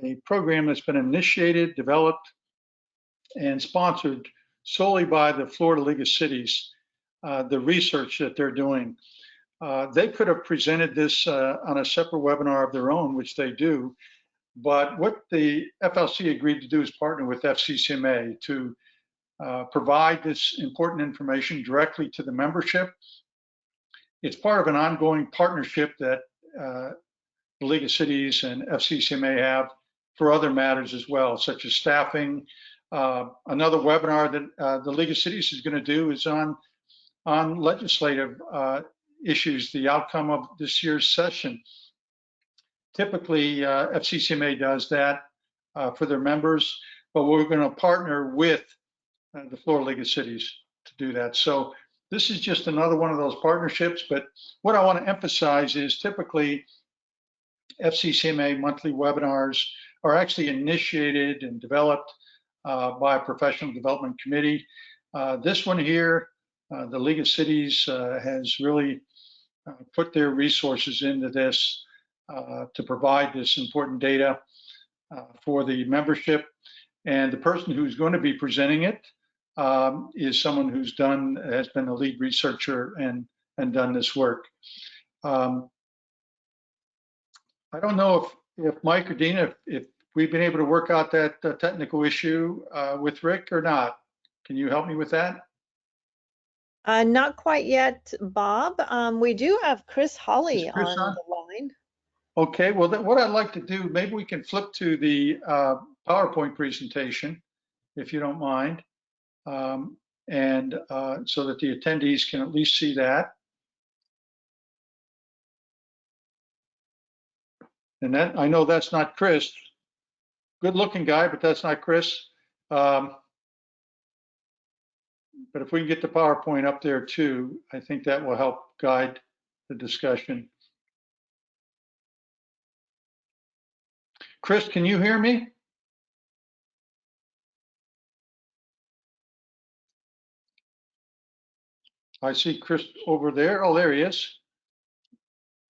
a program that's been initiated, developed, and sponsored solely by the Florida League of Cities, the research that they're doing. They could have presented this on a separate webinar of their own, which they do, but what the FLC agreed to do is partner with FCCMA to provide this important information directly to the membership. It's part of an ongoing partnership that the League of Cities and FCCMA have for other matters as well, such as staffing. Another webinar that the League of Cities is going to do is on legislative issues, the outcome of this year's session. Typically, FCCMA does that for their members, but we're going to partner with the Florida League of Cities to do that. So this is just another one of those partnerships, but what I want to emphasize is typically FCCMA monthly webinars are actually initiated and developed by a professional development committee. This one here, the League of Cities has really put their resources into this to provide this important data for the membership. And the person who's going to be presenting it is someone has been a lead researcher and done this work. I don't know if Mike or Dina, if we've been able to work out that technical issue with Rick or not. Can you help me with that? Not quite yet, Bob. We do have Chris Hawley on the line. Okay, well, what I'd like to do, maybe we can flip to the PowerPoint presentation, if you don't mind, and so that the attendees can at least see that. And that, I know that's not Chris. Good looking guy, but that's not Chris. But if we can get the PowerPoint up there too, I think that will help guide the discussion. Chris, can you hear me? I see Chris over there. Oh, there he is.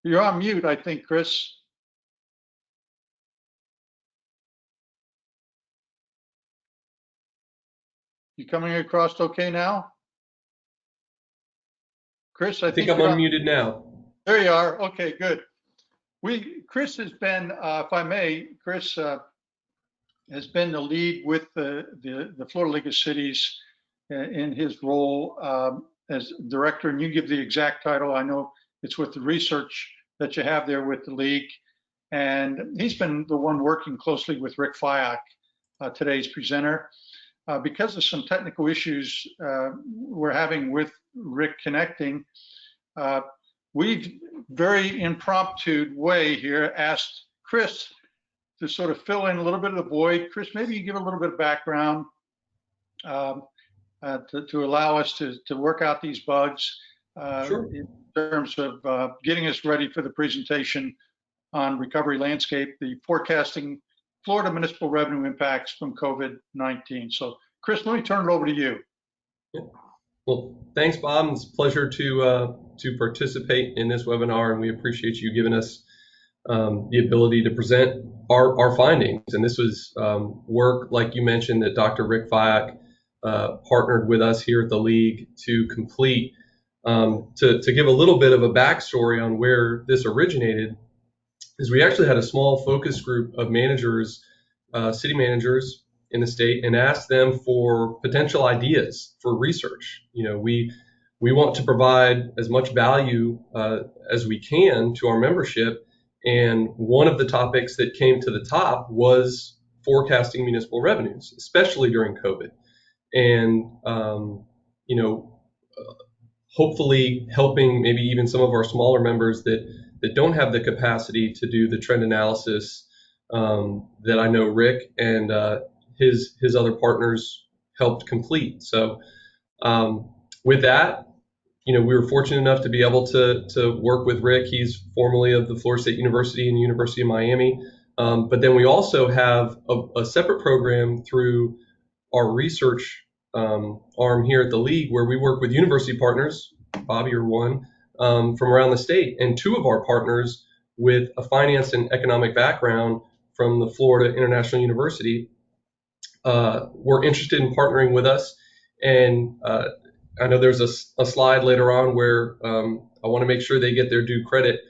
You're on mute, I think, Chris. You coming across okay now? Chris, I think I'm unmuted now. There you are. Okay, good. Chris has been, if I may, Chris has been the lead with the Florida League of Cities in his role as director, and you give the exact title. I know it's with the research that you have there with the league, and he's been the one working closely with Rick Feiock, today's presenter. Because of some technical issues we're having with Rick connecting, we've very impromptu way here asked Chris to sort of fill in a little bit of the void. Chris, maybe you give a little bit of background to allow us to work out these bugs Sure. in terms of getting us ready for the presentation on recovery landscape, the forecasting Florida municipal revenue impacts from COVID-19. So Chris, let me turn it over to you. Well, thanks, Bob. It's a pleasure to participate in this webinar, and we appreciate you giving us the ability to present our findings. And this was work, like you mentioned, that Dr. Rick Feiock partnered with us here at the League to complete. To give a little bit of a backstory on where this originated, is we actually had a small focus group of managers, city managers in the state, and asked them for potential ideas for research. You know, we want to provide as much value as we can to our membership, and one of the topics that came to the top was forecasting municipal revenues, especially during COVID, and you know, hopefully helping maybe even some of our smaller members that don't have the capacity to do the trend analysis that I know Rick and his other partners helped complete. So with that, you know, we were fortunate enough to be able to work with Rick. He's formerly of the Florida State University and University of Miami. But then we also have a separate program through our research arm here at the League, where we work with university partners, Bobby or one, from around the state, and two of our partners with a finance and economic background from the Florida International University were interested in partnering with us. And I know there's a slide later on where I want to make sure they get their due credit.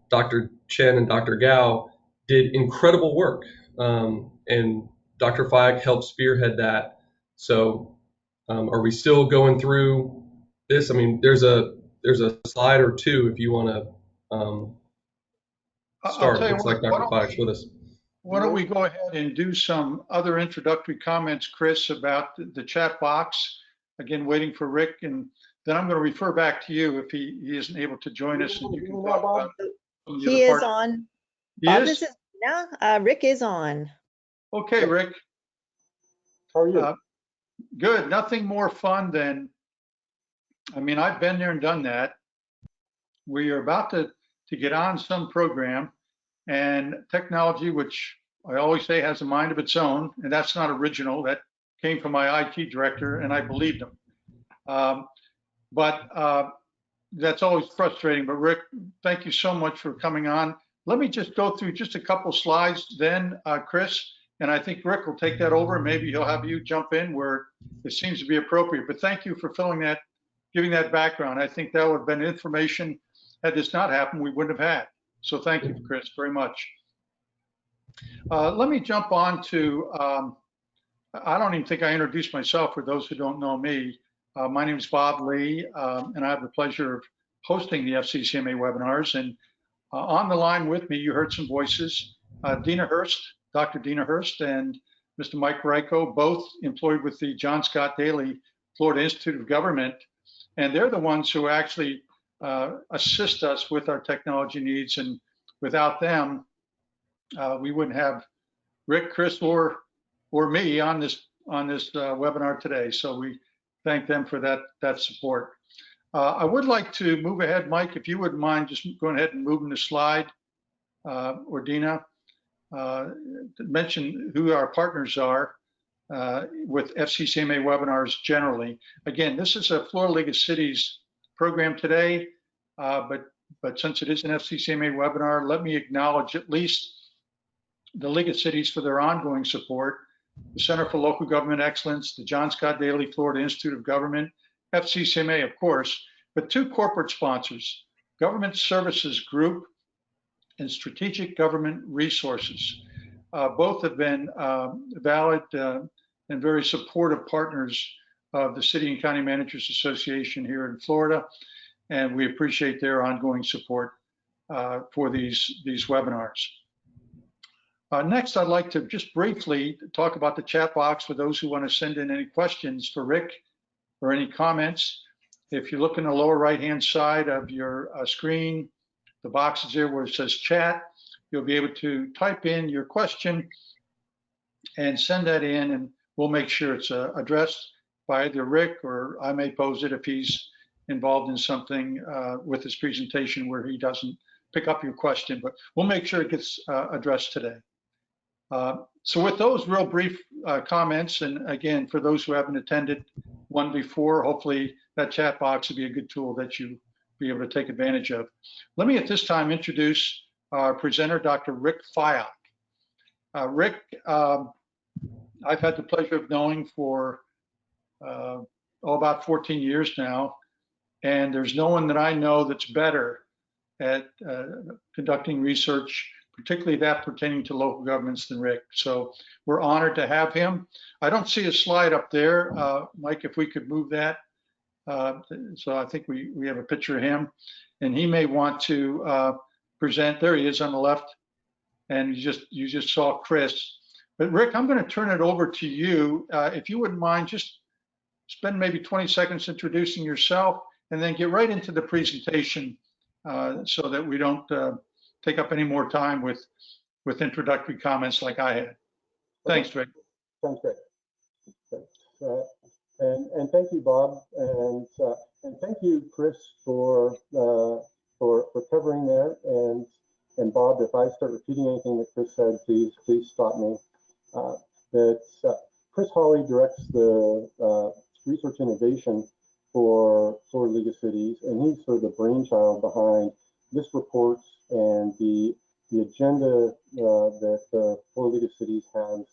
Dr. Chen and Dr. Gao did incredible work, and Dr. Feiock helped spearhead that. So are we still going through this? I mean, there's a slide or two if you want to start. Looks like Dr. Feiock's with us. Why don't we go ahead and do some other introductory comments, Chris, about the chat box. Again, waiting for Rick, and then I'm going to refer back to you if he isn't able to join us. And you can talk about he is on. He Bob, is? this is Dina. Rick is on. Okay, Rick. How are you? Good. Nothing more fun than, I mean, I've been there and done that. We are about to get on some program, and technology, which I always say has a mind of its own, and that's not original. That came from my IT director, and I believed him. But that's always frustrating. But Rick, thank you so much for coming on. Let me just go through just a couple slides then, Chris, and I think Rick will take that over. Maybe he'll have you jump in where it seems to be appropriate. But thank you for giving that background. I think that would have been information, had this not happened, we wouldn't have had. So thank you, Chris, very much. Let me jump on to, I don't even think I introduced myself for those who don't know me. My name is Bob Lee, and I have the pleasure of hosting the FCCMA webinars. And on the line with me, you heard some voices, Dina Hurst, Dr. Dina Hurst, and Mr. Mike Ryko, both employed with the John Scott Daly Florida Institute of Government. And they're the ones who actually assist us with our technology needs. And without them, we wouldn't have Rick, Chris, or me on this webinar today. So we thank them for that support. I would like to move ahead, Mike, if you wouldn't mind just going ahead and moving the slide, or Dina, to mention who our partners are with FCCMA webinars generally. Again, this is a Florida League of Cities program today, but since it is an FCCMA webinar, let me acknowledge at least the League of Cities for their ongoing support, the Center for Local Government Excellence, the John Scott Daly Florida Institute of Government, FCCMA, of course, but two corporate sponsors, Government Services Group and Strategic Government Resources. Both have been valid and very supportive partners of the City and County Managers Association here in Florida, and we appreciate their ongoing support for these webinars. Next, I'd like to just briefly talk about the chat box for those who want to send in any questions for Rick or any comments. If you look in the lower right-hand side of your screen, the box is there where it says chat. You'll be able to type in your question and send that in, and we'll make sure it's addressed by either Rick, or I may pose it if he's involved in something with his presentation where he doesn't pick up your question, but we'll make sure it gets addressed today. So with those real brief comments, and again, for those who haven't attended one before, hopefully that chat box will be a good tool that you be able to take advantage of. Let me at this time introduce our presenter, Dr. Rick Feiock. Rick, I've had the pleasure of knowing for about 14 years now, and there's no one that I know that's better at conducting research, particularly that pertaining to local governments, than Rick. So we're honored to have him. I don't see a slide up there. Mike, if we could move that. So I think we have a picture of him, and he may want to present. There he is on the left, and you just saw Chris. But Rick, I'm going to turn it over to you. If you wouldn't mind, just spend maybe 20 seconds introducing yourself, and then get right into the presentation so that we don't take up any more time with introductory comments like I had. Thanks, Rick. Sounds great. And thank you, Bob, and thank you, Chris, for covering that. And Bob, if I start repeating anything that Chris said, please stop me. Chris Hawley directs the research innovation for Florida League of Cities, and he's sort of the brainchild behind this report and the the agenda that the Florida League of Cities has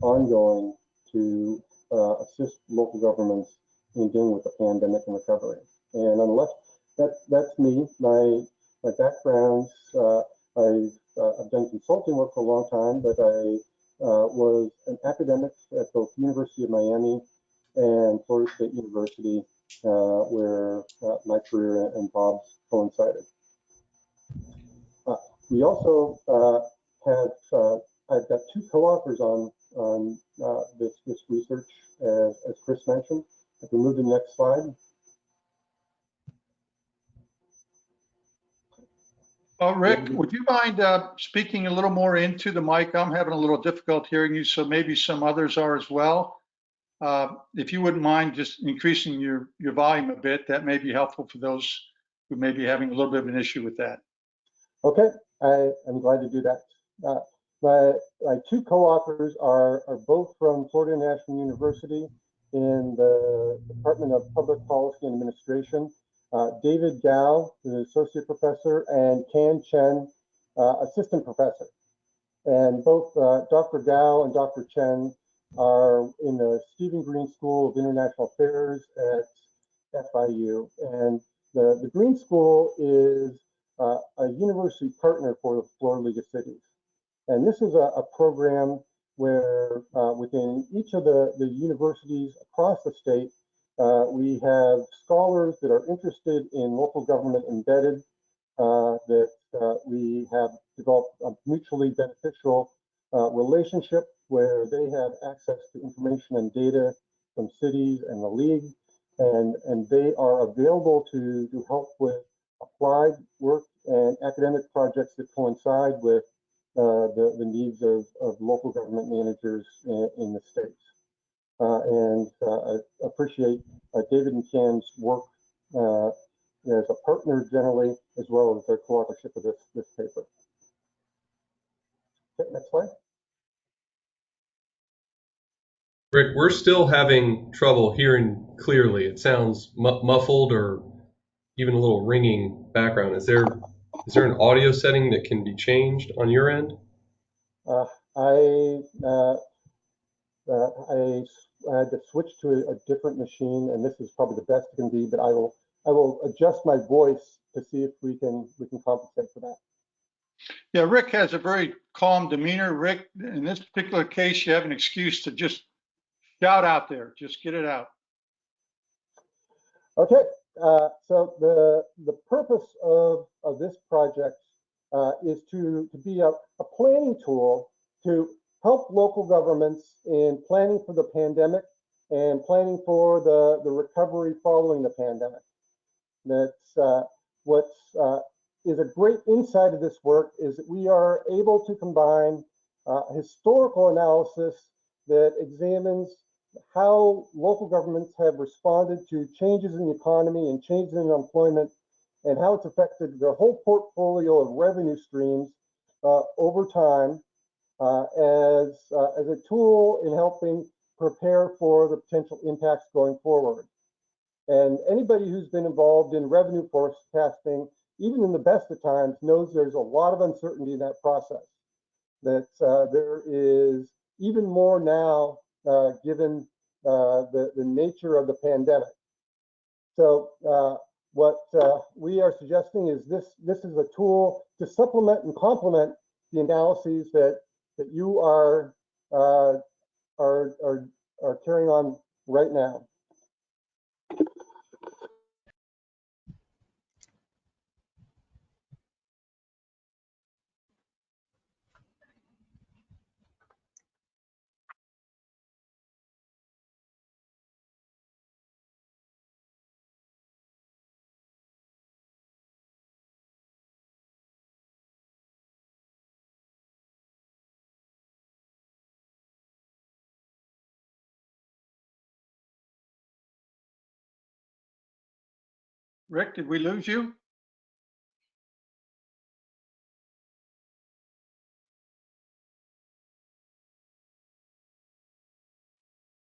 ongoing to assist local governments in dealing with the pandemic and recovery. And on the left, that's me. My background, I've done consulting work for a long time, but I was an academic at both University of Miami and Florida State University, where my career and Bob's coincided. We also I've got two co-authors on this research, as Chris mentioned. If we move to the next slide. Rick, would you mind speaking a little more into the mic? I'm having a little difficult hearing you, so maybe some others are as well. If you wouldn't mind just increasing your volume a bit, that may be helpful for those who may be having a little bit of an issue with that. Okay, I'm glad to do that. My two co-authors are both from Florida National University in the Department of Public Policy and Administration. David Gao, the associate professor, and Kan Chen, assistant professor. And both Dr. Gao and Dr. Chen are in the Stephen Green School of International Affairs at FIU. And the Green School is a university partner for the Florida League of Cities. And this is a program where within each of the universities across the state, we have scholars that are interested in local government embedded, that we have developed a mutually beneficial relationship where they have access to information and data from cities and the league, and they are available to help with applied work and academic projects that coincide with the needs of local government managers in the states. And I appreciate David and Cam's work as a partner generally, as well as their co-authorship of this paper. Okay, next slide. Rick, we're still having trouble hearing clearly. It sounds muffled or even a little ringing background. Is there an audio setting that can be changed on your end? I had to switch to a different machine, and this is probably the best it can be, but I will adjust my voice to see if we can compensate for that. Yeah, Rick has a very calm demeanor. Rick, in this particular case, you have an excuse to just shout out there. Just get it out. Okay, so the purpose of this project is to be a planning tool to help local governments in planning for the pandemic and planning for the recovery following the pandemic. That's what is a great insight of this work is that we are able to combine historical analysis that examines how local governments have responded to changes in the economy and changes in employment and how it's affected their whole portfolio of revenue streams over time as a tool in helping prepare for the potential impacts going forward. And anybody who's been involved in revenue forecasting, even in the best of times, knows there's a lot of uncertainty in that process. That there is even more now, given the nature of the pandemic. So what we are suggesting is this is a tool to supplement and complement the analyses that you are carrying on right now. Rick, did we lose you?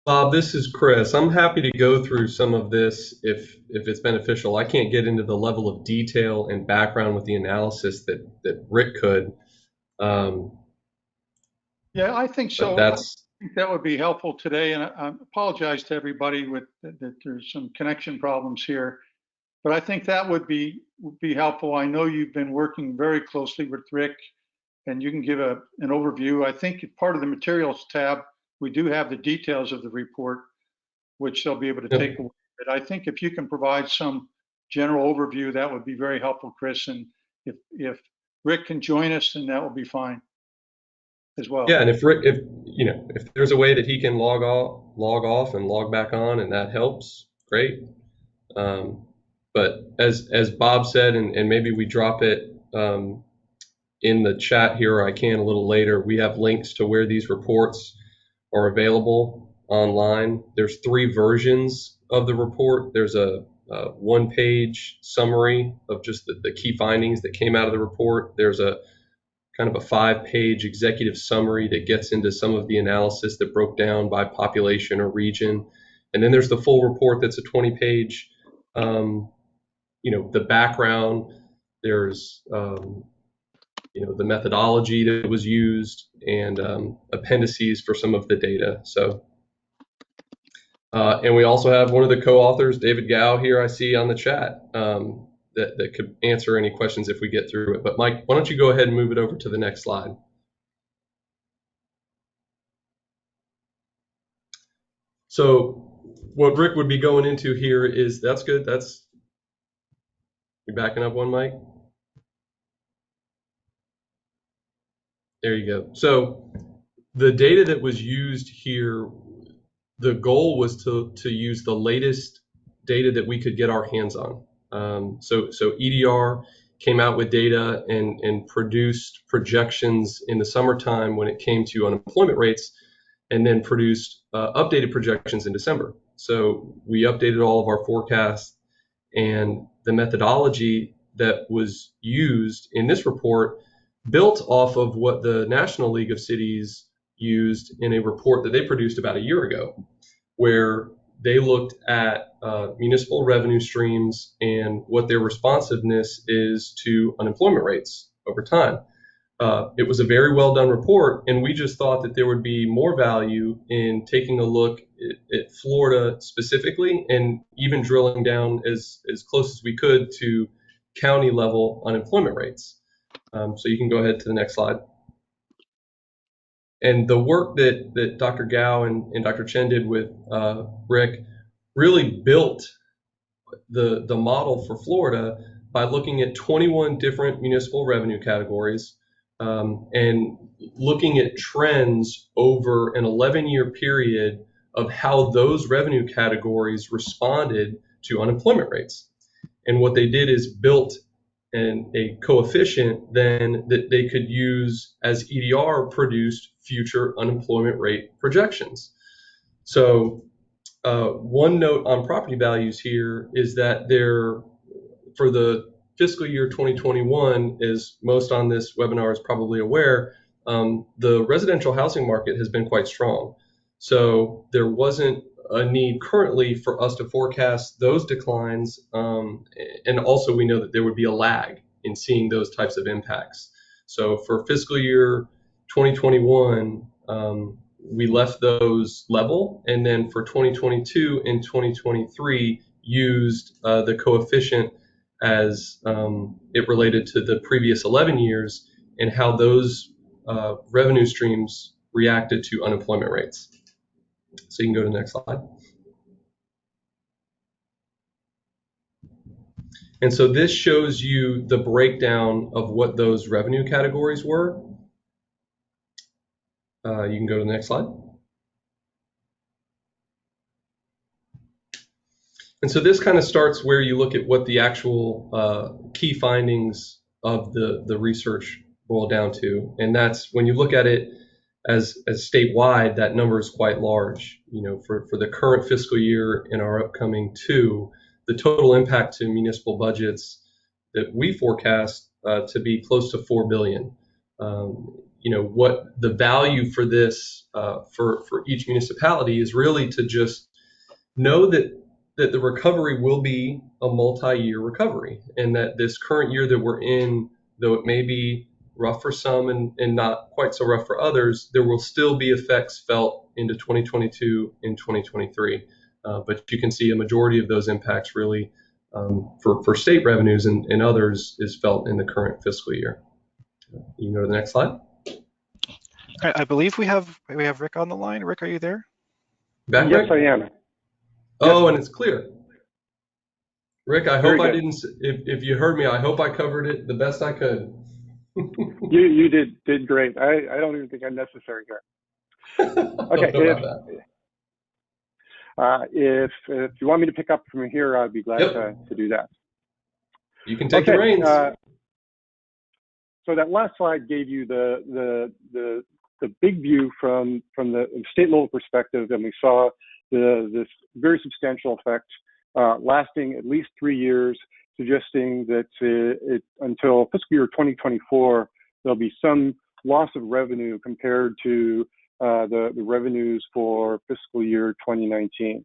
Bob, this is Chris. I'm happy to go through some of this if it's beneficial. I can't get into the level of detail and background with the analysis that Rick could. Yeah, I think so. But I think that would be helpful today. And I apologize to everybody that there's some connection problems here. But I think that would be helpful. I know you've been working very closely with Rick, and you can give an overview. I think part of the materials tab, we do have the details of the report, which they'll be able to take away. But I think if you can provide some general overview, that would be very helpful, Chris. And if Rick can join us, then that will be fine as well. Yeah, and if Rick, if there's a way that he can log off and log back on, and that helps, great. But as Bob said, and maybe we drop it in the chat here, or I can a little later, we have links to where these reports are available online. There's 3 versions of the report. There's a 1-page summary of just the key findings that came out of the report. There's a kind of a 5-page executive summary that gets into some of the analysis that broke down by population or region. And then there's the full report that's a 20-page, the background. There's, the methodology that was used, and appendices for some of the data. So, and we also have one of the co-authors, David Gao, here I see on the chat, that could answer any questions if we get through it. But Mike, why don't you go ahead and move it over to the next slide. So what Rick would be going into here is, that's good. You're backing up one, Mike? There you go. So the data that was used here, the goal was to use the latest data that we could get our hands on. So EDR came out with data and produced projections in the summertime when it came to unemployment rates, and then produced updated projections in December. So we updated all of our forecasts, and the methodology that was used in this report built off of what the National League of Cities used in a report that they produced about a year ago, where they looked at municipal revenue streams and what their responsiveness is to unemployment rates over time. It was a very well done report, and we just thought that there would be more value in taking a look at Florida specifically, and even drilling down as close as we could to county level unemployment rates. So you can go ahead to the next slide. And the work that Dr. Gao and Dr. Chen did with Rick really built the model for Florida by looking at 21 different municipal revenue categories, and looking at trends over an 11-year period of how those revenue categories responded to unemployment rates. And what they did is built a coefficient then that they could use as EDR produced future unemployment rate projections. So one note on property values here is that for the fiscal year 2021, as most on this webinar is probably aware, the residential housing market has been quite strong. So there wasn't a need currently for us to forecast those declines, and also we know that there would be a lag in seeing those types of impacts. So for fiscal year 2021, we left those level, and then for 2022 and 2023 used the coefficient as it related to the previous 11 years and how those revenue streams reacted to unemployment rates. So you can go to the next slide. And so this shows you the breakdown of what those revenue categories were. You can go to the next slide. And so this kind of starts where you look at what the actual key findings of the research boil down to. And that's when you look at it as statewide, that number is quite large. For the current fiscal year and our upcoming 2, the total impact to municipal budgets that we forecast to be close to $4 billion. What the value for this for each municipality is really to just know that the recovery will be a multi-year recovery, and that this current year that we're in, though it may be rough for some and not quite so rough for others, there will still be effects felt into 2022 and 2023. But you can see a majority of those impacts really for state revenues and others is felt in the current fiscal year. You can go to the next slide. I believe we have Rick on the line. Rick, are you there? Back, Yes, Rick? I am. Oh, and it's clear. Rick, I hope Very I good. didn't, if you heard me, I hope I covered it the best I could. You did great. I don't even think I'm necessary here. Okay. If you want me to pick up from here, I'd be glad to do that. You can take the reins. So that last slide gave you the big view from the state level perspective, and we saw this very substantial effect lasting at least 3 years, suggesting that until fiscal year 2024, there'll be some loss of revenue compared to the revenues for fiscal year 2019.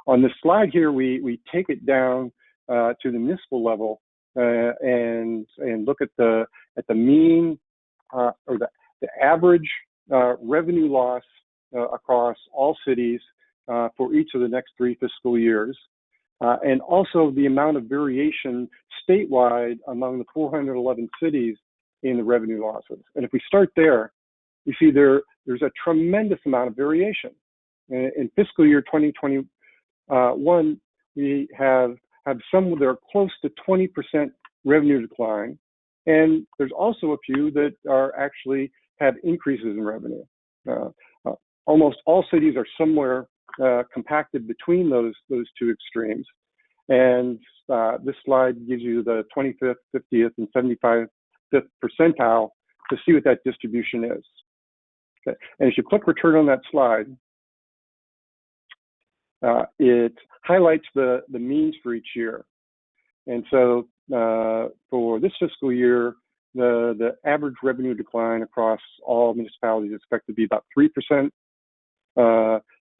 On this slide here, we take it down to the municipal level and look at the mean or the average revenue loss across all cities for each of the next 3 fiscal years, and also the amount of variation statewide among the 411 cities in the revenue losses. And if we start there, we see there's a tremendous amount of variation. In fiscal year 2021, we have some that are close to 20% revenue decline, and there's also a few that are actually have increases in revenue. Almost all cities are somewhere compacted between those 2 extremes. And this slide gives you the 25th, 50th, and 75th percentile to see what that distribution is. Okay. And as you click return on that slide, it highlights the means for each year. And so for this fiscal year, the average revenue decline across all municipalities is expected to be about 3%,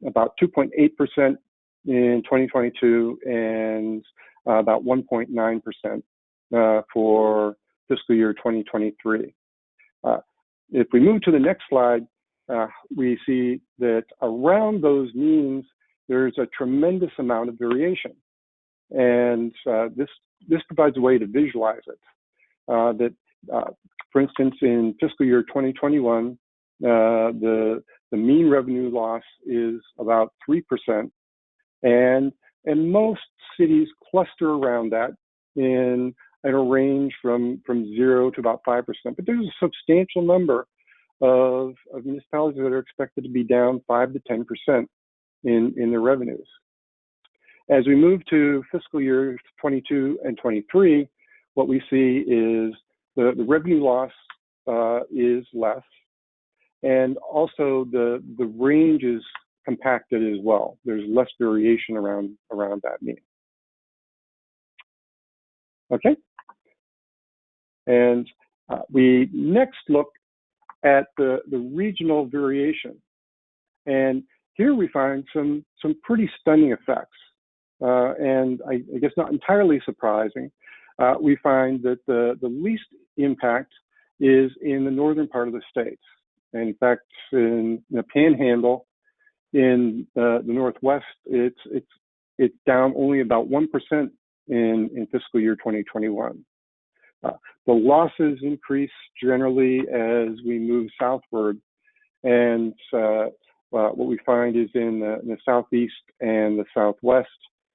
about 2.8% in 2022, and about 1.9% for fiscal year 2023. If we move to the next slide, we see that around those means, there's a tremendous amount of variation. And this provides a way to visualize it. For instance, in fiscal year 2021, the mean revenue loss is about 3%, and most cities cluster around that in a range from 0 to about 5%. But there's a substantial number of municipalities that are expected to be down 5 to 10% in their revenues. As we move to fiscal year 22 and 23, what we see is the revenue loss is less, and also the range is compacted as well. There's less variation around that mean. Okay, and we next look at the regional variation, and here we find some pretty stunning effects. And I guess not entirely surprising, we find that the least impact is in the northern part of the states. And in fact, in the Panhandle, in the Northwest, it's down only about 1% in fiscal year 2021. The losses increase generally as we move southward, and what we find is in the Southeast and the Southwest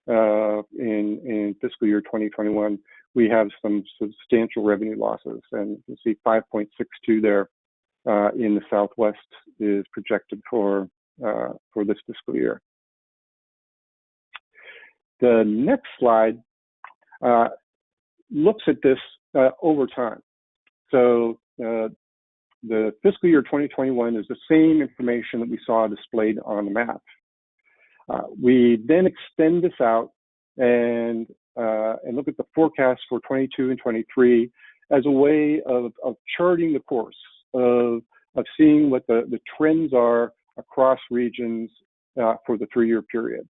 in fiscal year 2021, we have some substantial revenue losses, and you can see 5.62 there in the Southwest is projected for this fiscal year. The next slide looks at this over time. So the fiscal year 2021 is the same information that we saw displayed on the map. We then extend this out and look at the forecast for 22 and 23 as a way of charting the course, of seeing what the trends are across regions for the 3-year period.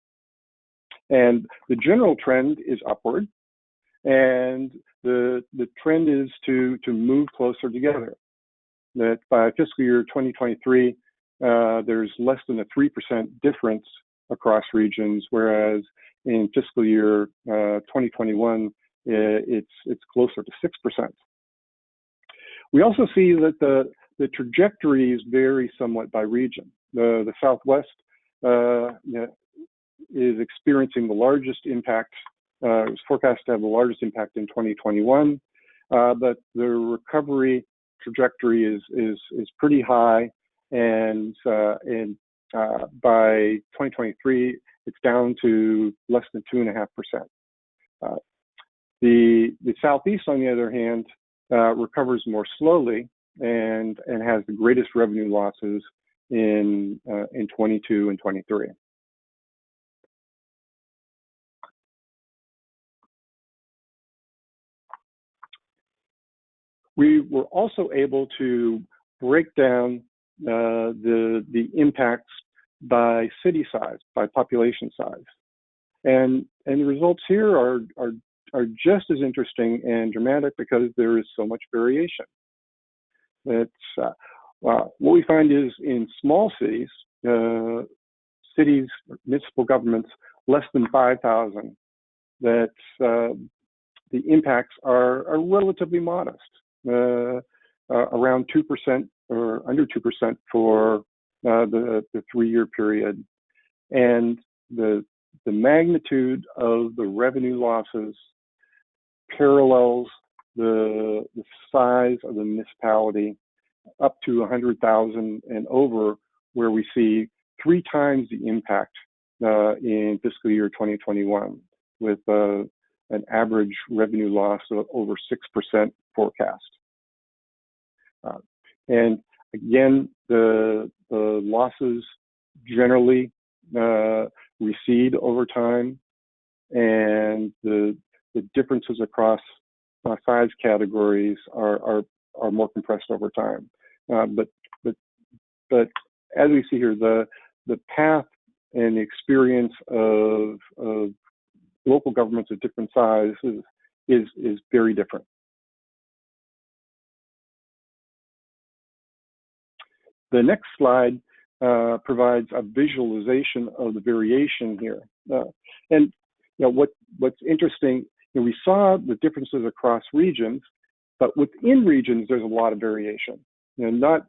And the general trend is upward, and the trend is to move closer together. That by fiscal year 2023, there's less than a 3% difference across regions, whereas in fiscal year 2021, it's closer to 6%. We also see that the trajectories vary somewhat by region. The Southwest is experiencing the largest impact, is forecast to have the largest impact in 2021, but the recovery trajectory is pretty high, and by 2023, it's down to less than 2.5%. The Southeast, on the other hand, recovers more slowly and has the greatest revenue losses in 22 and 23. We were also able to break down the impacts by city size, by population size, and the results here are just as interesting and dramatic because there is so much variation. It's what we find is in small cities, municipal governments less than 5,000, that the impacts are relatively modest. Around 2% or under 2% for the 3-year period, and the magnitude of the revenue losses parallels the size of the municipality up to 100,000 and over, where we see 3 times the impact in fiscal year 2021, with an average revenue loss of over 6% forecast. And again, the losses generally recede over time, and the differences across size categories are more compressed over time. But as we see here, the path and the experience of local governments of different sizes is very different. The next slide provides a visualization of the variation here. And what's interesting, we saw the differences across regions, but within regions, there's a lot of variation. Not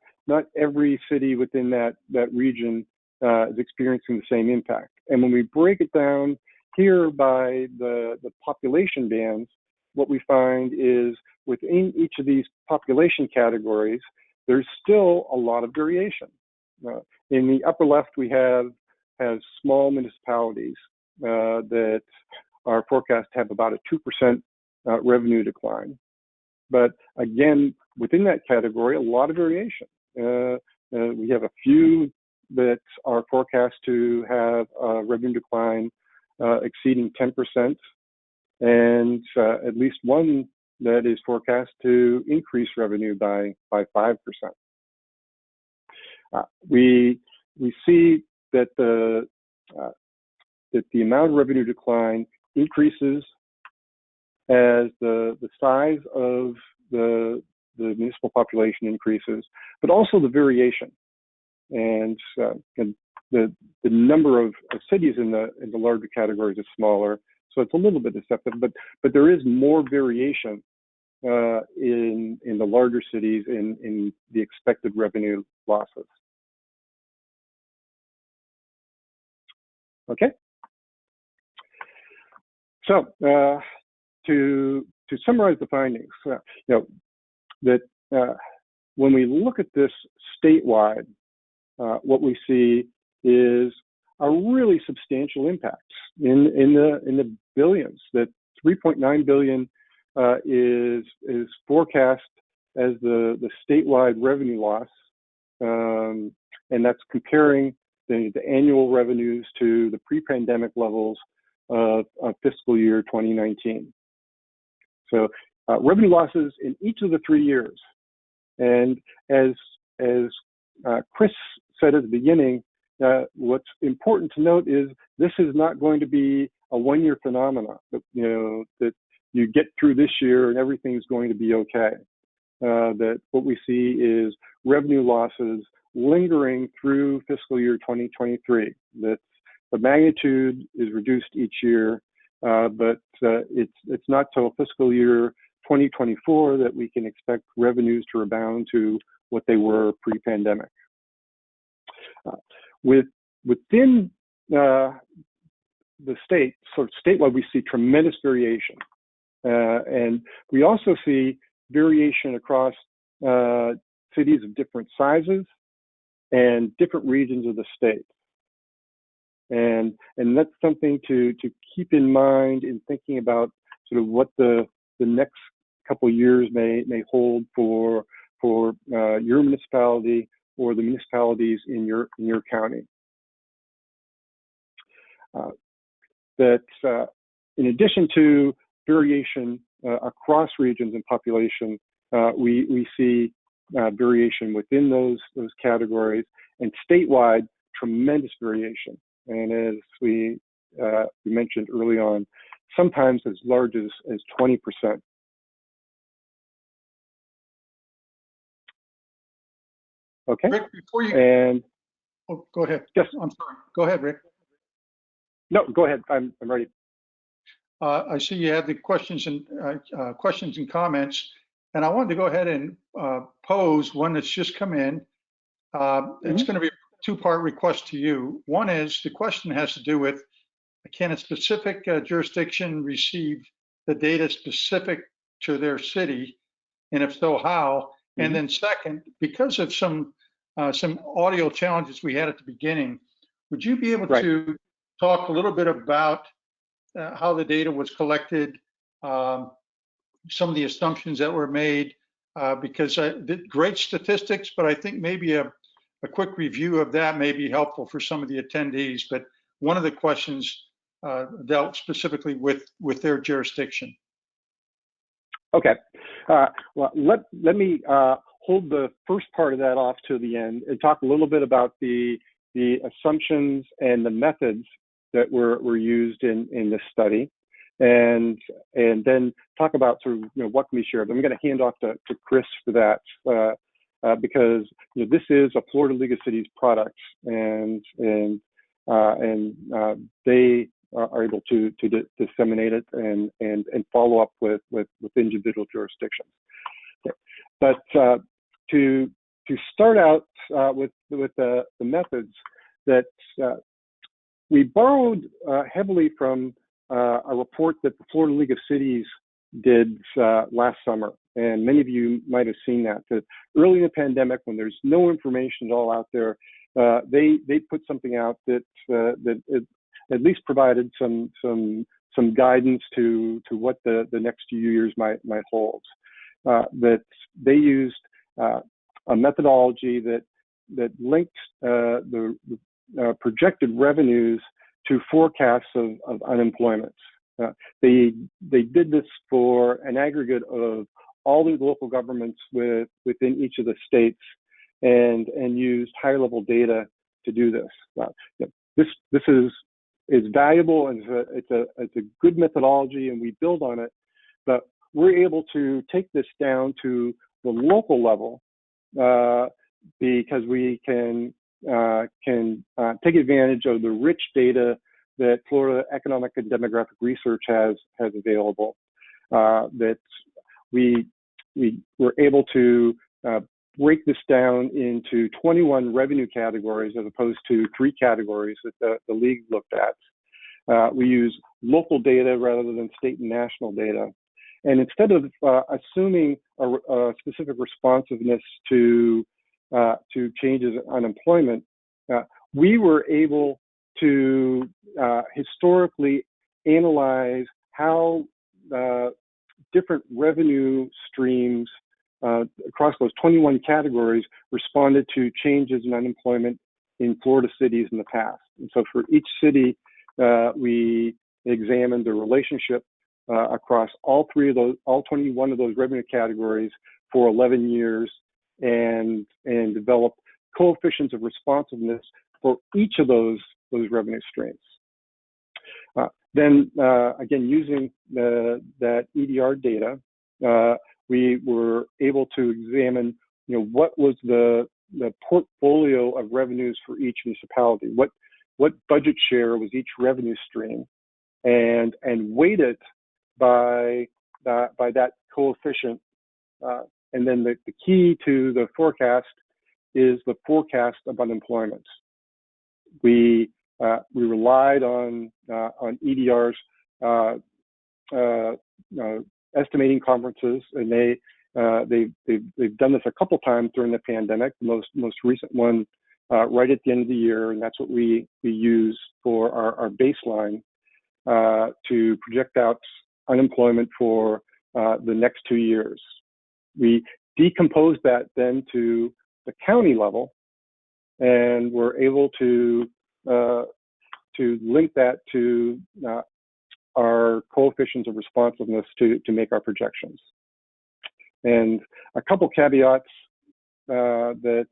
every city within that region is experiencing the same impact. And when we break it down here by the population bands, what we find is within each of these population categories, there's still a lot of variation. In the upper left, we have small municipalities that are forecast to have about a 2% revenue decline. But again, within that category, a lot of variation. We have a few that are forecast to have a revenue decline exceeding 10%, and at least one that is forecast to increase revenue by 5%. We see that the amount of revenue decline increases as the size of the municipal population increases, but also the variation, and the number of cities in the larger categories is smaller, so it's a little bit deceptive. But there is more variation in the larger cities in the expected revenue losses. Okay. So to summarize the findings, that when we look at this statewide, what we see is a really substantial impact in the billions. That 3.9 billion is forecast as the statewide revenue loss, and that's comparing the annual revenues to the pre-pandemic levels of fiscal year 2019. So revenue losses in each of the 3 years. And as Chris said at the beginning, what's important to note is this is not going to be a one-year phenomenon. That you get through this year and everything's going to be okay. That what we see is revenue losses lingering through fiscal year 2023. That the magnitude is reduced each year, but it's not till fiscal year 2024 that we can expect revenues to rebound to what they were pre-pandemic. Within the state, so statewide, we see tremendous variation. And we also see variation across cities of different sizes and different regions of the state. And that's something to keep in mind in thinking about sort of what the next couple of years may hold for your municipality or the municipalities in your county. In addition to variation across regions and population, we see variation within those categories, and statewide, tremendous variation. And as we mentioned early on, sometimes as large as 20%. Okay. Rick, before you go ahead. Yes, I'm sorry. Go ahead, Rick. No, go ahead. I'm ready. I see you had the questions and comments, and I wanted to go ahead and pose one that's just come in. It's going to be a two-part request to you. One is, the question has to do with, can a specific jurisdiction receive the data specific to their city, and if so, how? And then second, because of some audio challenges we had at the beginning, would you be able to talk a little bit about how the data was collected, some of the assumptions that were made, because great statistics, but I think maybe a quick review of that may be helpful for some of the attendees. But one of the questions dealt specifically with their jurisdiction. Okay. Well, let me hold the first part of that off to the end and talk a little bit about the assumptions and the methods that were used in this study, and then talk about sort of what can be shared. I'm going to hand off to Chris for that because this is a Florida League of Cities product, and they are able to disseminate it and follow up with individual jurisdictions. Okay. But to start out with the methods, that we borrowed heavily from a report that the Florida League of Cities did last summer, and many of you might have seen that early in the pandemic, when there's no information at all out there, they put something out that at least provided some guidance to what the next few years might hold. That they used a methodology that linked the projected revenues to forecasts of unemployment. They did this for an aggregate of all the local governments within each of the states, and used high-level data to do this. This is valuable, and it's a good methodology, and we build on it. But we're able to take this down to the local level because we can take advantage of the rich data that Florida Economic and Demographic Research has available. That we were able to break this down into 21 revenue categories as opposed to 3 categories that the league looked at. We use local data rather than state and national data. And instead of assuming a specific responsiveness to changes in unemployment, we were able to historically analyze how different revenue streams across those 21 categories responded to changes in unemployment in Florida cities in the past. And so for each city, we examined the relationship across all 21 of those revenue categories for 11 years, and developed coefficients of responsiveness for each of those revenue streams. then again, using that EDR data, we were able to examine, what was the portfolio of revenues for each municipality, what budget share was each revenue stream, and weight it by that coefficient. And then the key to the forecast is the forecast of unemployment. We relied on EDR's estimating conferences, and they've done this a couple times during the pandemic. The most recent one right at the end of the year, and that's what we use for our baseline to project out unemployment for the next 2 years. We decompose that then to the county level, and we're able to link that to our coefficients of responsiveness to make our projections. And a couple caveats that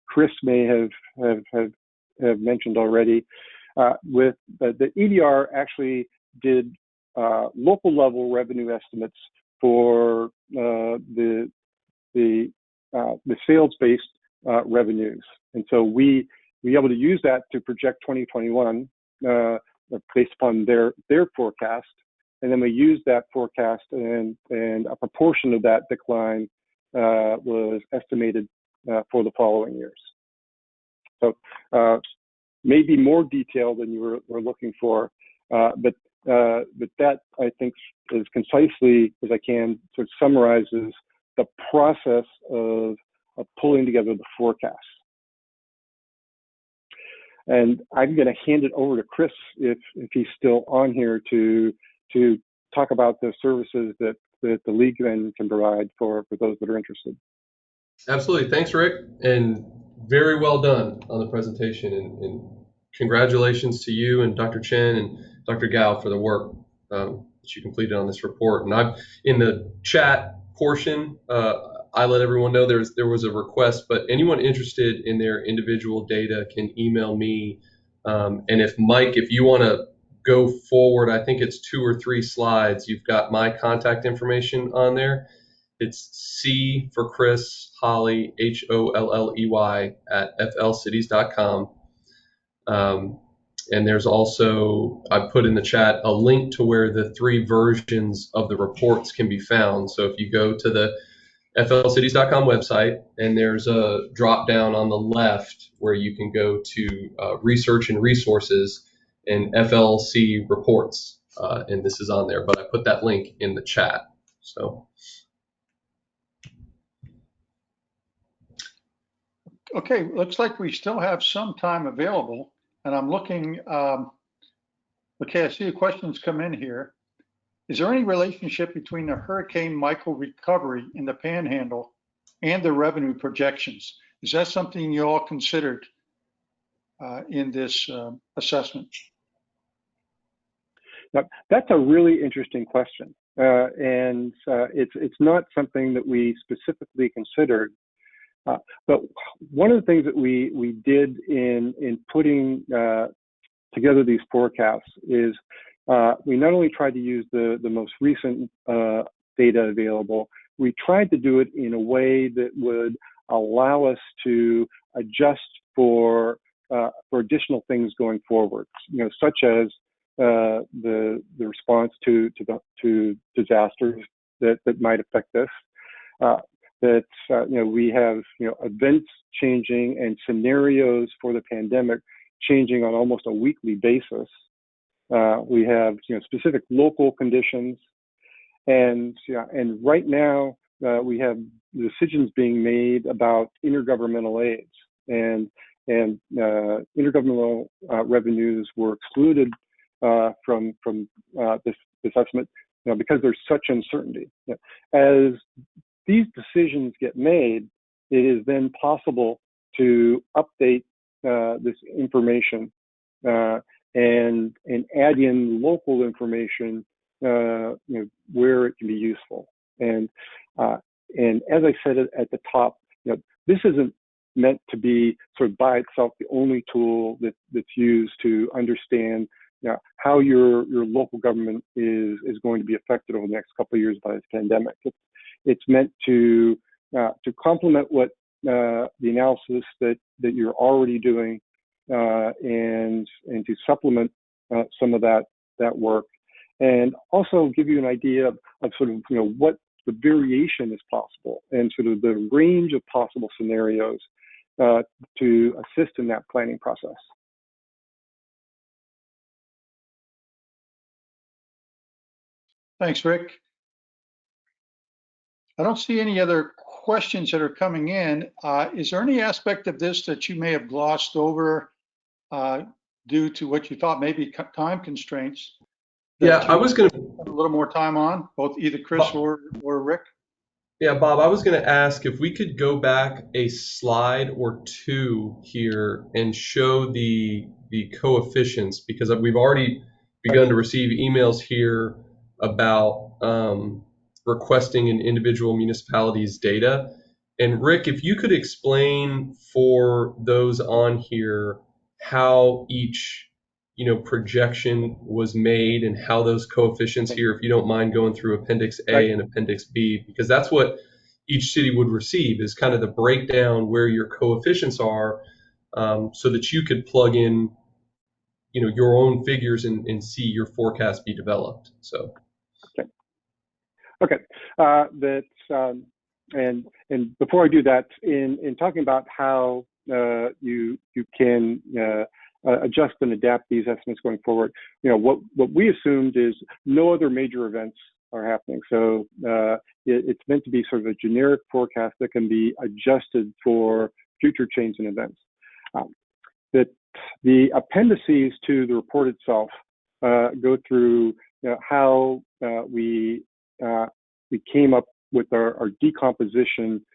Chris may have mentioned already. With the EDR actually did local level revenue estimates for the sales-based revenues, and so we were able to use that to project 2021 based upon their forecast, and then we used that forecast, and a proportion of that decline was estimated for the following years. So maybe more detail than you were looking for, but that, I think, as concisely as I can, sort of summarizes the process of pulling together the forecast. And I'm going to hand it over to Chris if he's still on here to talk about the services that the League then can provide for those that are interested. Absolutely. Thanks, Rick. And very well done on the presentation. And congratulations to you and Dr. Chen and Dr. Gao for the work that you completed on this report. And I've, in the chat portion, I let everyone know there was a request, but anyone interested in their individual data can email me. And if Mike, if you want to go forward, I think it's 2 or 3 slides, you've got my contact information on there. It's C for Chris, Hawley, HOLLEY at flcities.com. And there's also, I put in the chat a link to where the 3 versions of the reports can be found. So if you go to the flcities.com website, and there's a drop down on the left where you can go to research and resources and FLC reports, and this is on there, but I put that link in the chat. So. Okay, looks like we still have some time available, and I'm looking, okay, I see the questions come in here. Is there any relationship between the Hurricane Michael recovery in the Panhandle and the revenue projections? Is that something you all considered in this assessment? Now, that's a really interesting question, and it's not something that we specifically considered. But one of the things that we did in putting together these forecasts is we not only tried to use the most recent data available, we tried to do it in a way that would allow us to adjust for additional things going forward, such as the response to disasters that might affect us. We have events changing and scenarios for the pandemic changing on almost a weekly basis. We have specific local conditions, and right now we have decisions being made about intergovernmental aids, and intergovernmental revenues were excluded from this estimate because there's such uncertainty. As these decisions get made, it is then possible to update this information and add in local information where it can be useful. And as I said at the top, this isn't meant to be sort of by itself the only tool that's used to understand how your local government is going to be affected over the next couple of years by this pandemic. It's meant to complement what the analysis that you're already doing, and to supplement some of that work, and also give you an idea of sort of what the variation is possible and sort of the range of possible scenarios to assist in that planning process. Thanks, Rick. I don't see any other questions that are coming in. Is there any aspect of this that you may have glossed over due to what you thought maybe time constraints? Yeah, I was going to a little more time on, both either Chris or Rick. Yeah, Bob, I was going to ask if we could go back a slide or two here and show the coefficients, because we've already begun to receive emails here about requesting an individual municipality's data. And Rick, if you could explain for those on here how each projection was made and how those coefficients here, if you don't mind going through Appendix A and Appendix B, because that's what each city would receive, is kind of the breakdown where your coefficients are, so that you could plug in your own figures and see your forecast be developed. So okay. And before I do that, in talking about how you can adjust and adapt these estimates going forward, what we assumed is no other major events are happening. So it's meant to be sort of a generic forecast that can be adjusted for future change in events. That the appendices to the report itself go through how we came up with our decomposition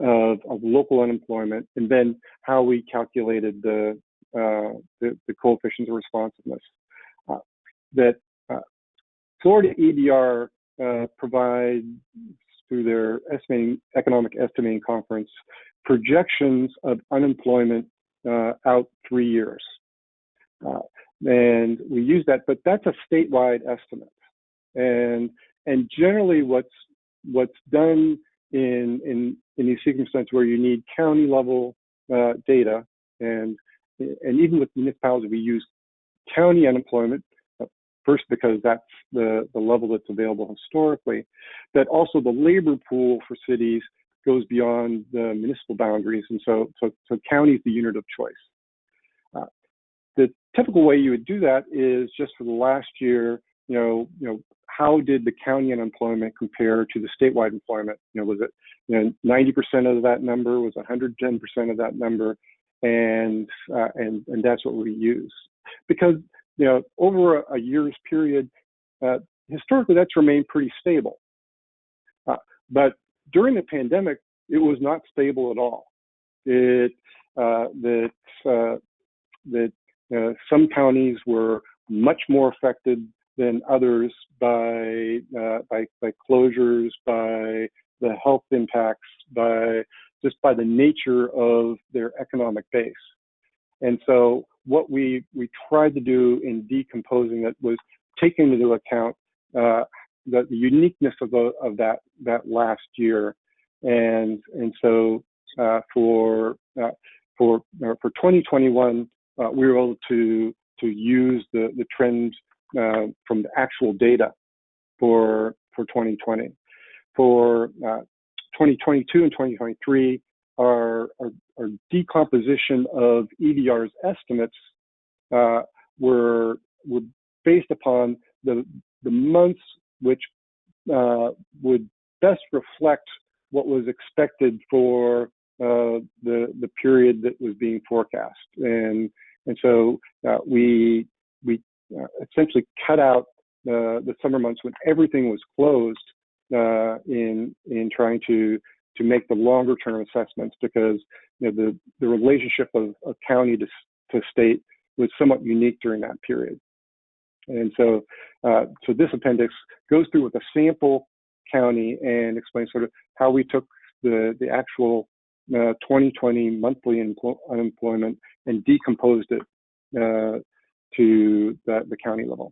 of local unemployment, and then how we calculated the coefficients of responsiveness. That Florida EDR provides, through their economic estimating conference, projections of unemployment out 3 years. And we use that, but that's a statewide estimate. And generally what's done in these circumstances where you need county level data, and even with municipalities, we use county unemployment, first because that's the level that's available historically, but also the labor pool for cities goes beyond the municipal boundaries, and so county is the unit of choice. The typical way you would do that is just for the last year, how did the county unemployment compare to the statewide employment? Was it 90% of that number? Was 110% of that number? And that's what we use, because over a year's period, historically that's remained pretty stable. But during the pandemic, it was not stable at all. Some counties were much more affected than others by closures, by the health impacts, by the nature of their economic base. And so what we tried to do in decomposing it was taking into account the uniqueness of that last year. And so for 2021, we were able to use the trend from the actual data for 2020. For 2022 and 2023, our decomposition of EDR's estimates were based upon the months which would best reflect what was expected for the period that was being forecast, and so we essentially cut out the summer months when everything was closed in trying to make the longer term assessments, because the relationship of county to state was somewhat unique during that period. And so this appendix goes through with a sample county and explains sort of how we took the actual 2020 monthly unemployment and decomposed it to the county level.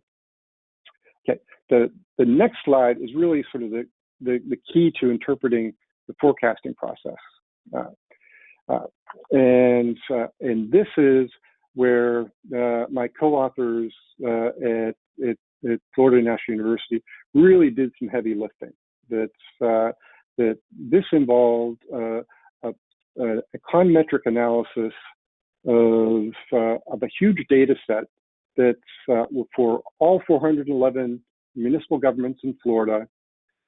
Okay, the next slide is really sort of the key to interpreting the forecasting process. And this is where my co-authors at Florida National University really did some heavy lifting. That this involved a econometric analysis of a huge data set that's for all 411 municipal governments in Florida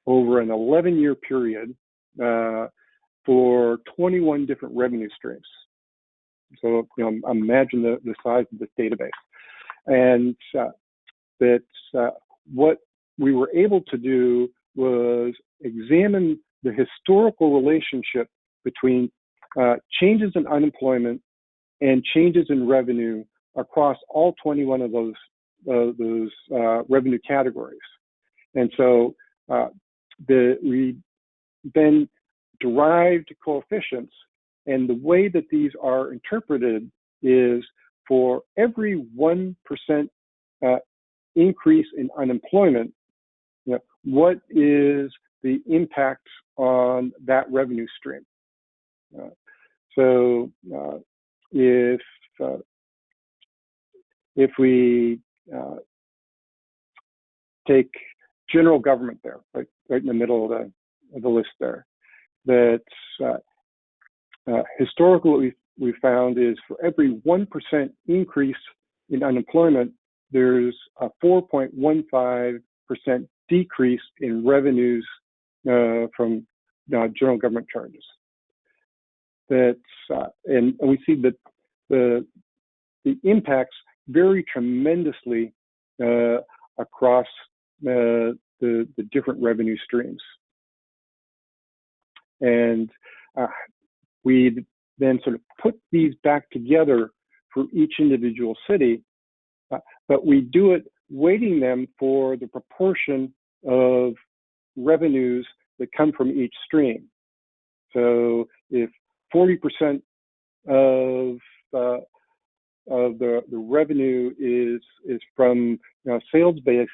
over an 11-year period for 21 different revenue streams. So, imagine the size of this database. And what we were able to do was examine the historical relationship between changes in unemployment and changes in revenue across all 21 of those revenue categories. And so we then derived coefficients, and the way that these are interpreted is for every 1% increase in unemployment, what is the impact on that revenue stream? So if we take general government there, right in the middle of the list there, that historically what we found is for every 1% increase in unemployment, there's a 4.15% decrease in revenues from general government charges. And we see that the impacts vary tremendously across the different revenue streams. And we then sort of put these back together for each individual city, but we do it weighting them for the proportion of revenues that come from each stream. So if 40% of the revenue is from sales-based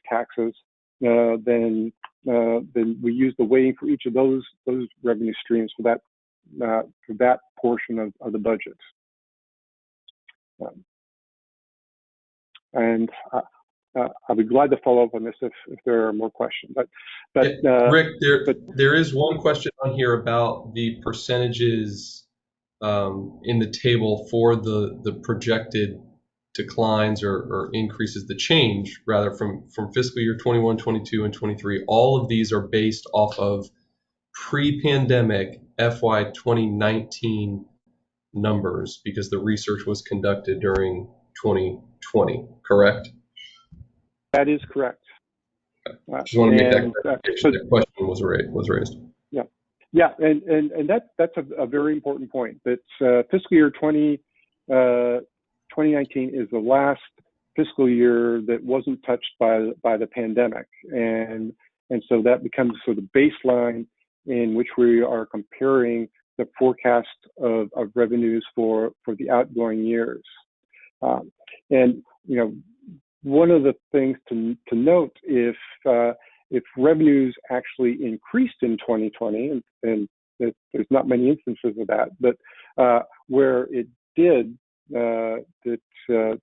taxes, then we use the weighting for each of those revenue streams for that portion of the budget. And I'll be glad to follow up on this if there are more questions. Rick, there is one question on here about the percentages in the table for the projected declines or increases, the change rather from fiscal year 21, 22, and 23. All of these are based off of pre-pandemic FY 2019 numbers because the research was conducted during 2020, correct? That is correct. Just want to make that clarification. The question was raised. Yeah, and that's a very important point. That fiscal year 2019 is the last fiscal year that wasn't touched by the pandemic, and so that becomes sort of the baseline in which we are comparing the forecast of revenues for the outgoing years. And one of the things to note, if revenues actually increased in 2020, and there's not many instances of that, but where it did,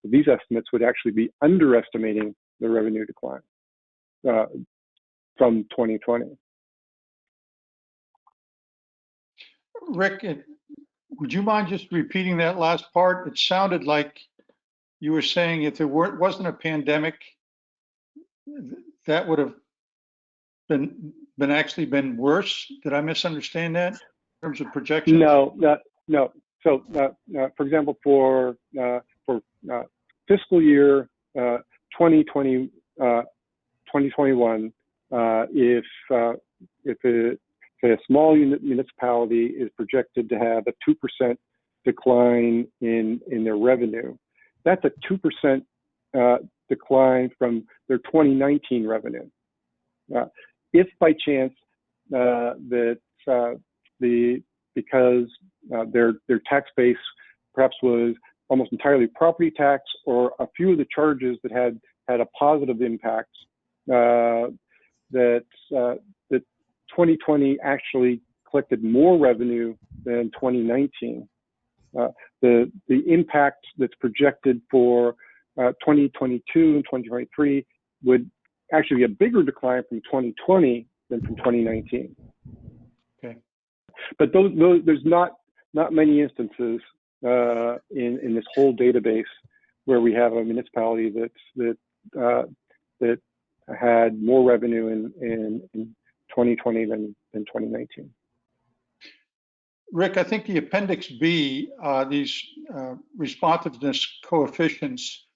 these estimates would actually be underestimating the revenue decline from 2020. Rick, would you mind just repeating that last part? It sounded like you were saying if there wasn't a pandemic, that would have been worse. Did I misunderstand that in terms of projections? No. So, for example, for fiscal year 2020, 2021, if a small municipality is projected to have a 2% decline in their revenue, that's a 2% decline from their 2019 revenue. If by chance because their tax base perhaps was almost entirely property tax, or a few of the charges that had a positive impact, that 2020 actually collected more revenue than 2019. The impact that's projected for 2022 and 2023 would actually be a bigger decline from 2020 than from 2019. Okay. But there's not many instances in this whole database where we have a municipality that had more revenue in 2020 than 2019. Rick, I think the Appendix B, these responsiveness coefficients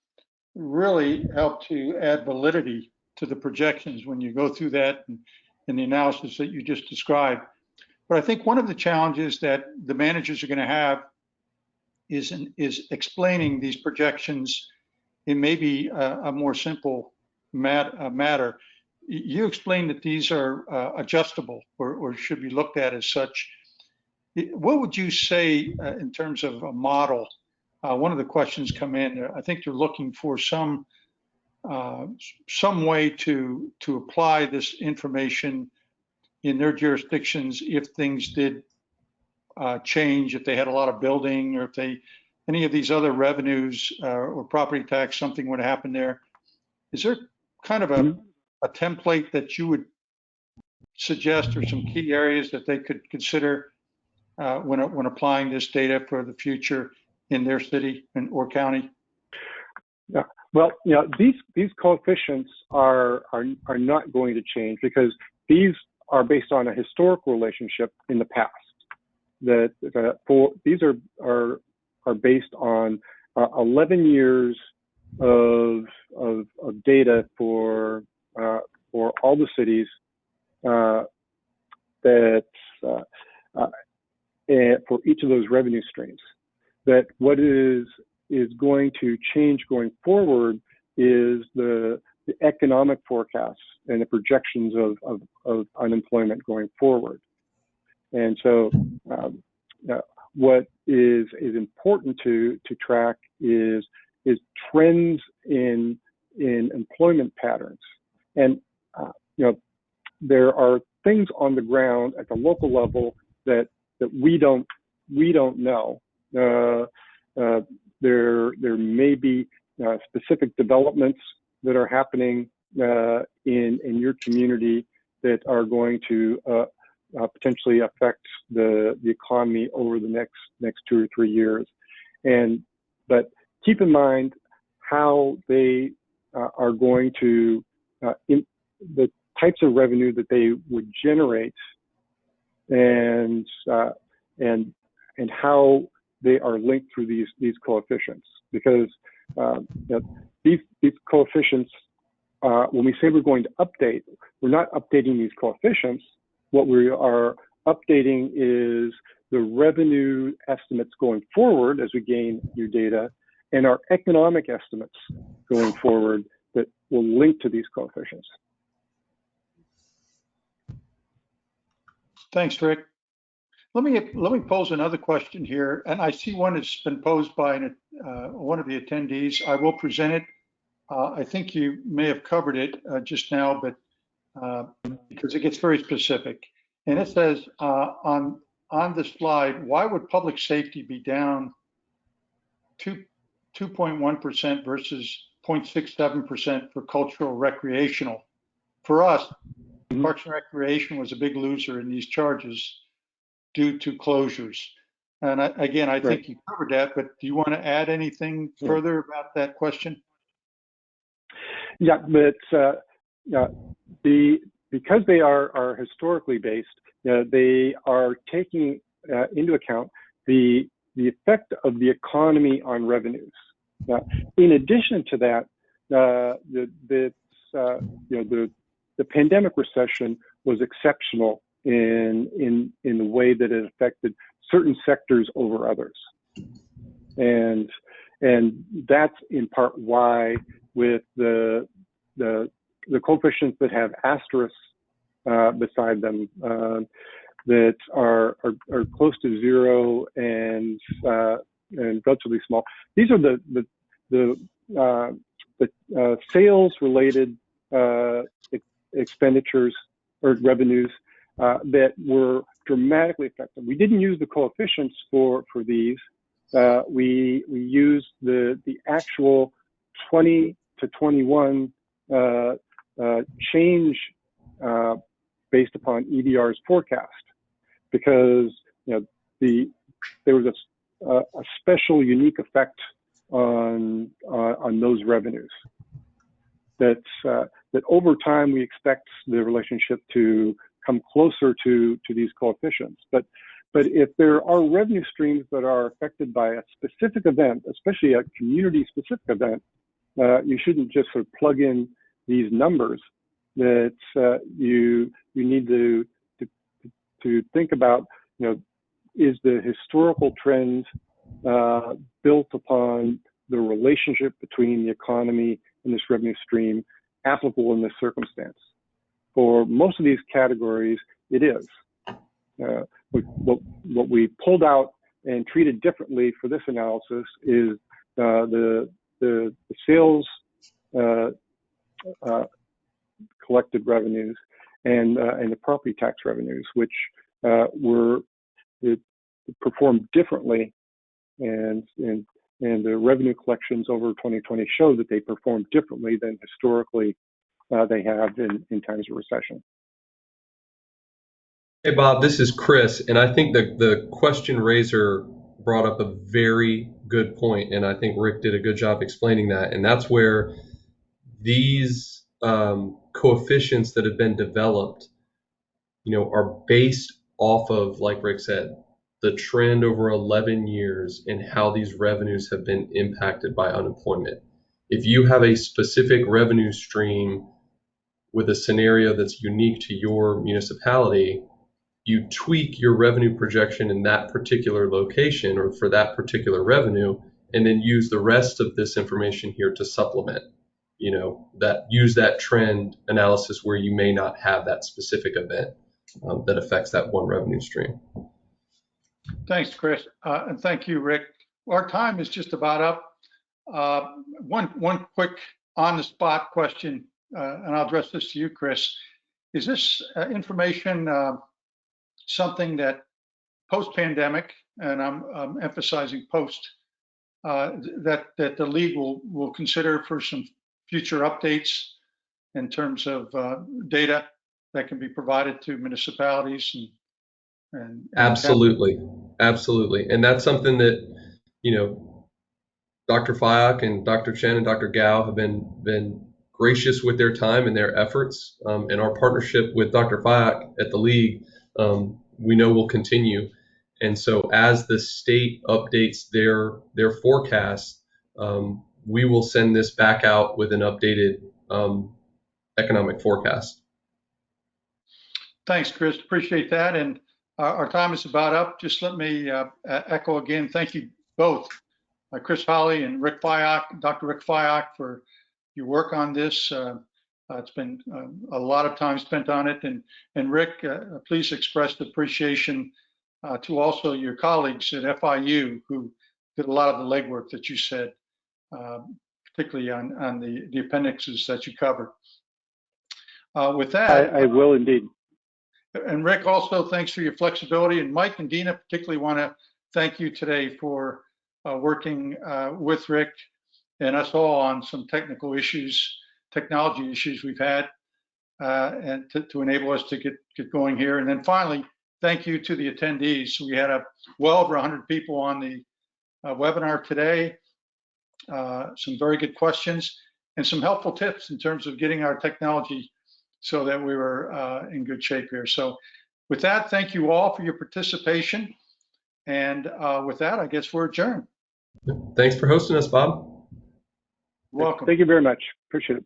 really help to add validity to the projections when you go through that and the analysis that you just described. But I think one of the challenges that the managers are going to have is explaining these projections in maybe a more simple matter. You explained that these are adjustable or should be looked at as such. What would you say in terms of a model? One of the questions come in. I think they're looking for some way to apply this information in their jurisdictions if things did change, if they had a lot of building, or if any of these other revenues or property tax, something would happen there. Is there kind of a template that you would suggest, or some key areas that they could consider when applying this data for the future in their city or county? Yeah. Well, these coefficients are not going to change because these are based on a historical relationship in the past. These are based on 11 years of data for all the cities for each of those revenue streams. That what is going to change going forward is the economic forecasts and the projections of unemployment going forward. And so what is important to track is trends in employment patterns. And there are things on the ground at the local level that we don't know. There may be specific developments that are happening in your community that are going to potentially affect the economy over the next 2 or 3 years. But keep in mind how they are going to the types of revenue that they would generate, and how they are linked through these coefficients, because these coefficients, when we say we're going to update, we're not updating these coefficients. What we are updating is the revenue estimates going forward as we gain new data, and our economic estimates going forward that will link to these coefficients. Thanks, Rick. Let me pose another question here, and I see one that's been posed by one of the attendees. I will present it. I think you may have covered it just now, but because it gets very specific. And it says on the slide, why would public safety be down 2.1% versus 0.67% for cultural recreational? For us, Parks and Recreation was a big loser in these charges due to closures. And I think you covered that, but do you want to add anything further about that question? Yeah, but because they are historically based, they are taking into account the effect of the economy on revenues. In addition to that, the pandemic recession was exceptional in the way that it affected certain sectors over others, and that's in part why with the coefficients that have asterisks beside them that are close to zero and and relatively small. These are the sales related expenditures or revenues that were dramatically affected. We didn't use the coefficients for these. We used the actual 20 to 21 change based upon EDR's forecast, because there was a special unique effect on those revenues. That over time we expect the relationship to come closer to these coefficients. But if there are revenue streams that are affected by a specific event, especially a community-specific event, you shouldn't just sort of plug in these numbers. That you need to think about, is the historical trend built upon the relationship between the economy and this revenue stream applicable in this circumstance? For most of these categories, it is. What we pulled out and treated differently for this analysis is the sales collected revenues and the property tax revenues, which performed differently, and the revenue collections over 2020 show that they performed differently than historically they have in times of recession. Hey, Bob, this is Chris, and I think the question raiser brought up a very good point, and I think Rick did a good job explaining that, and that's where these coefficients that have been developed, are based off of, like Rick said, the trend over 11 years and how these revenues have been impacted by unemployment. If you have a specific revenue stream with a scenario that's unique to your municipality, you tweak your revenue projection in that particular location or for that particular revenue, and then use the rest of this information here to supplement, use that trend analysis where you may not have that specific event that affects that one revenue stream. Thanks, Chris, and thank you, Rick. Our time is just about up. One quick on-the-spot question, and I'll address this to you, Chris. Is this information something that post-pandemic, and I'm emphasizing post, that the league will consider for some future updates in terms of data that can be provided to municipalities and absolutely, and that's something that Dr. Feiock and Dr. Chen and Dr. Gao have been gracious with their time and their efforts, and our partnership with Dr. Feiock at the league we know will continue. And so as the state updates their forecast, we will send this back out with an updated economic forecast. Thanks, Chris. Appreciate that. And our time is about up. Just let me echo again, thank you both, Chris Hawley and Rick Feiock, Dr. Rick Feiock, for your work on this. It's been a lot of time spent on it. And Rick, please express the appreciation to also your colleagues at FIU who did a lot of the legwork that you said, particularly on the appendixes that you covered. With that, I will indeed. And Rick, also thanks for your flexibility. And Mike and Dina particularly want to thank you today for working with Rick and us all on some technical issues, technology issues we've had, and to enable us to get going here. And then finally, thank you to the attendees. We had well over 100 people on the webinar today, some very good questions and some helpful tips in terms of getting our technology so that we were in good shape here. So with that, thank you all for your participation. And with that, I guess we're adjourned. Thanks for hosting us, Bob. Welcome. Thank you very much. Appreciate it.